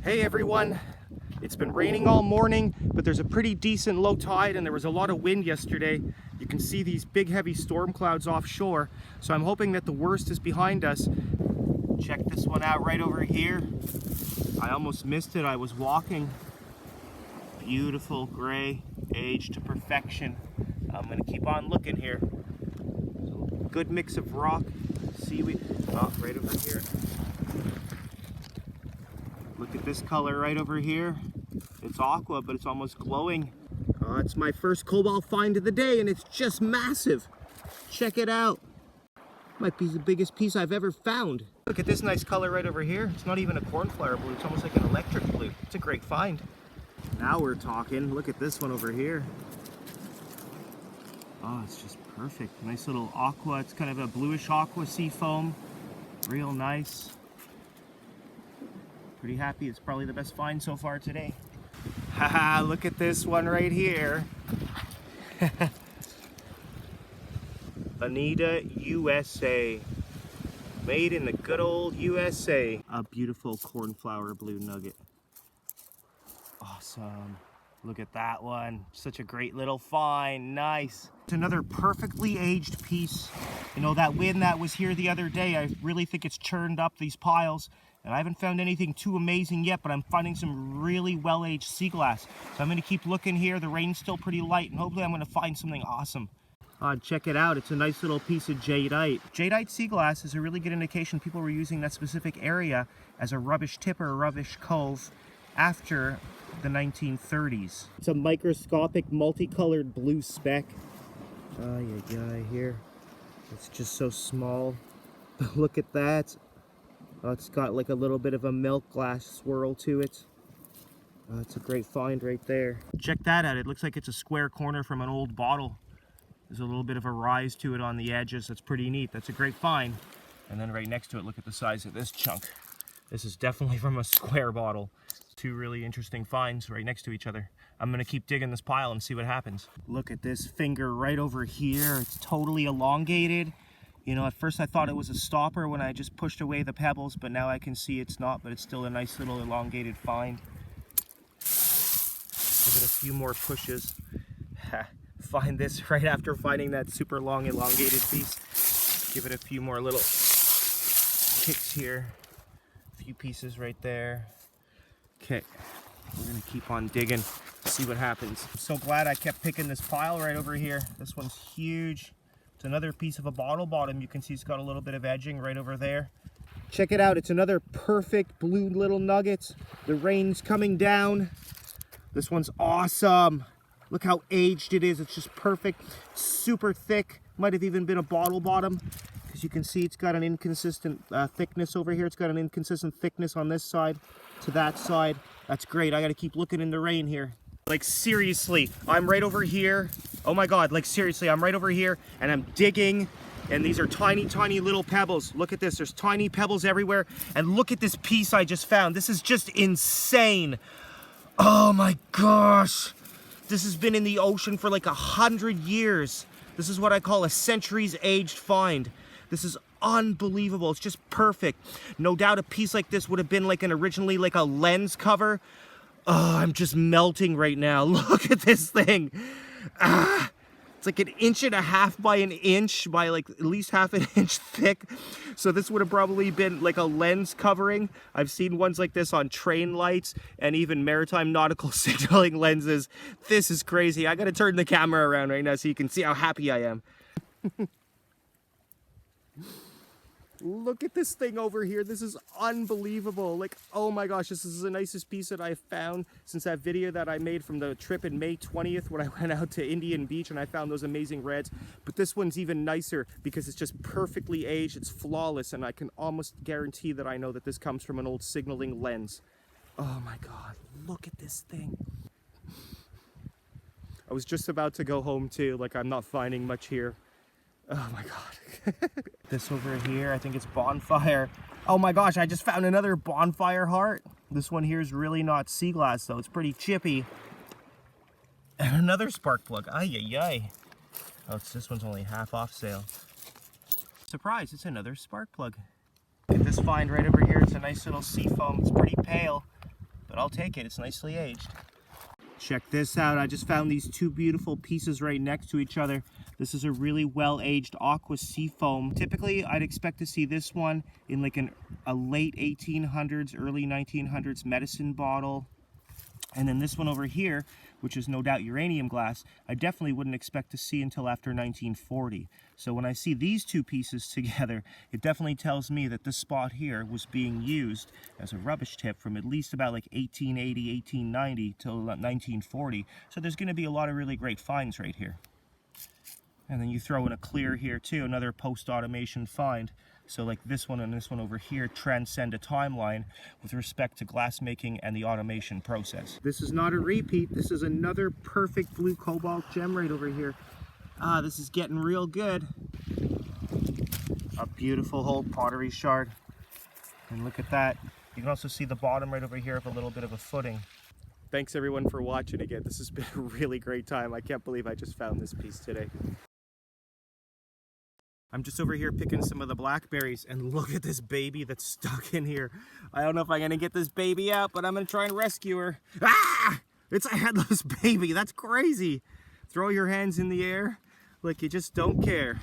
Hey everyone, it's been raining all morning, but there's a pretty decent low tide and there was a lot of wind yesterday. You can see these big heavy storm clouds offshore, so I'm hoping that the worst is behind us. Check this one out right over here. I almost missed it, I was walking. Beautiful gray, aged to perfection. I'm gonna keep on looking here. So, good mix of rock, seaweed, right over here. Look at this color right over here. It's aqua, but it's almost glowing. It's my first cobalt find of the day, and it's just massive. Check it out. Might be the biggest piece I've ever found. Look at this nice color right over here. It's not even a cornflower blue. It's almost like an electric blue. It's a great find. Now we're talking. Look at this one over here. Oh, it's just perfect. Nice little aqua. It's kind of a bluish aqua sea foam. Real nice. Pretty happy. It's probably the best find so far today. Haha, look at this one right here. Anita, USA. Made in the good old USA. A beautiful cornflower blue nugget. Awesome. Look at that one. Such a great little find. Nice. It's another perfectly aged piece. You know, that wind that was here the other day, I really think it's churned up these piles. And I haven't found anything too amazing yet, but I'm finding some really well-aged sea glass. So I'm going to keep looking here. The rain's still pretty light, and hopefully I'm going to find something awesome. Check it out. It's a nice little piece of jadeite. Jadeite sea glass is a really good indication people were using that specific area as a rubbish tip or a rubbish cove after the 1930s. It's a microscopic multicolored blue speck. Here. It's just so small. But look at that. It's got like a little bit of a milk glass swirl to it. It's a great find right there. Check that out. It looks like it's a square corner from an old bottle. There's a little bit of a rise to it on the edges. That's pretty neat. That's a great find. And then right next to it, look at the size of this chunk. This is definitely from a square bottle. Two really interesting finds right next to each other. I'm gonna keep digging this pile and see what happens. Look at this finger right over here. It's totally elongated. You know, at first I thought it was a stopper when I just pushed away the pebbles, but now I can see it's not, but it's still a nice little elongated find. Give it a few more pushes. Find this right after finding that super long elongated piece. Give it a few more little kicks here. A few pieces right there. Okay, we're gonna keep on digging, see what happens. I'm so glad I kept picking this pile right over here. This one's huge. It's another piece of a bottle bottom. You can see it's got a little bit of edging right over there. Check it out. It's another perfect blue little nugget. The rain's coming down. This one's awesome. Look how aged it is. It's just perfect. Super thick. Might have even been a bottle bottom. As you can see, it's got an inconsistent thickness over here. It's got an inconsistent thickness on this side to that side. That's great. I got to keep looking in the rain here. Like seriously, I'm right over here. Oh my God, like seriously, I'm right over here and I'm digging, and these are tiny, tiny little pebbles. Look at this, there's tiny pebbles everywhere. And look at this piece I just found. This is just insane. Oh my gosh. This has been in the ocean for like 100 years. This is what I call a centuries aged find. This is unbelievable. It's just perfect. No doubt a piece like this would have been like originally like a lens cover. Oh, I'm just melting right now. Look at this thing. It's like 1.5 inches by 1 inch by like at least half an inch thick. So this would have probably been like a lens covering. I've seen ones like this on train lights and even maritime nautical signaling lenses. This is crazy. I gotta turn the camera around right now so you can see how happy I am. Look at this thing over here. This is unbelievable. Like, oh my gosh, this is the nicest piece that I've found since that video that I made from the trip in May 20th when I went out to Indian Beach and I found those amazing reds. But this one's even nicer because it's just perfectly aged. It's flawless, and I can almost guarantee that I know that this comes from an old signaling lens. Oh my God, look at this thing. I was just about to go home too. Like, I'm not finding much here. Oh my God. This over here, I think it's bonfire. Oh my gosh, I just found another bonfire heart. This one here is really not sea glass though. It's pretty chippy. And another spark plug. Ay, ay, ay. Oh, this one's only half off sale. Surprise, it's another spark plug. Look at this find right over here. It's a nice little sea foam. It's pretty pale, but I'll take it. It's nicely aged. Check this out. I just found these two beautiful pieces right next to each other. This is a really well-aged aqua sea foam. Typically, I'd expect to see this one in like a late 1800s, early 1900s medicine bottle. And then this one over here, which is no doubt uranium glass, I definitely wouldn't expect to see until after 1940. So when I see these two pieces together, it definitely tells me that this spot here was being used as a rubbish tip from at least about like 1880, 1890 till 1940. So there's going to be a lot of really great finds right here. And then you throw in a clear here too, another post-automation find. So like this one and this one over here transcend a timeline with respect to glass making and the automation process. This is not a repeat. This is another perfect blue cobalt gem right over here. Ah, this is getting real good. A beautiful whole pottery shard. And look at that. You can also see the bottom right over here of a little bit of a footing. Thanks everyone for watching again. This has been a really great time. I can't believe I just found this piece today. I'm just over here picking some of the blackberries, and look at this baby that's stuck in here. I don't know if I'm gonna get this baby out, but I'm gonna try and rescue her. Ah! It's a headless baby. That's crazy. Throw your hands in the air like you just don't care.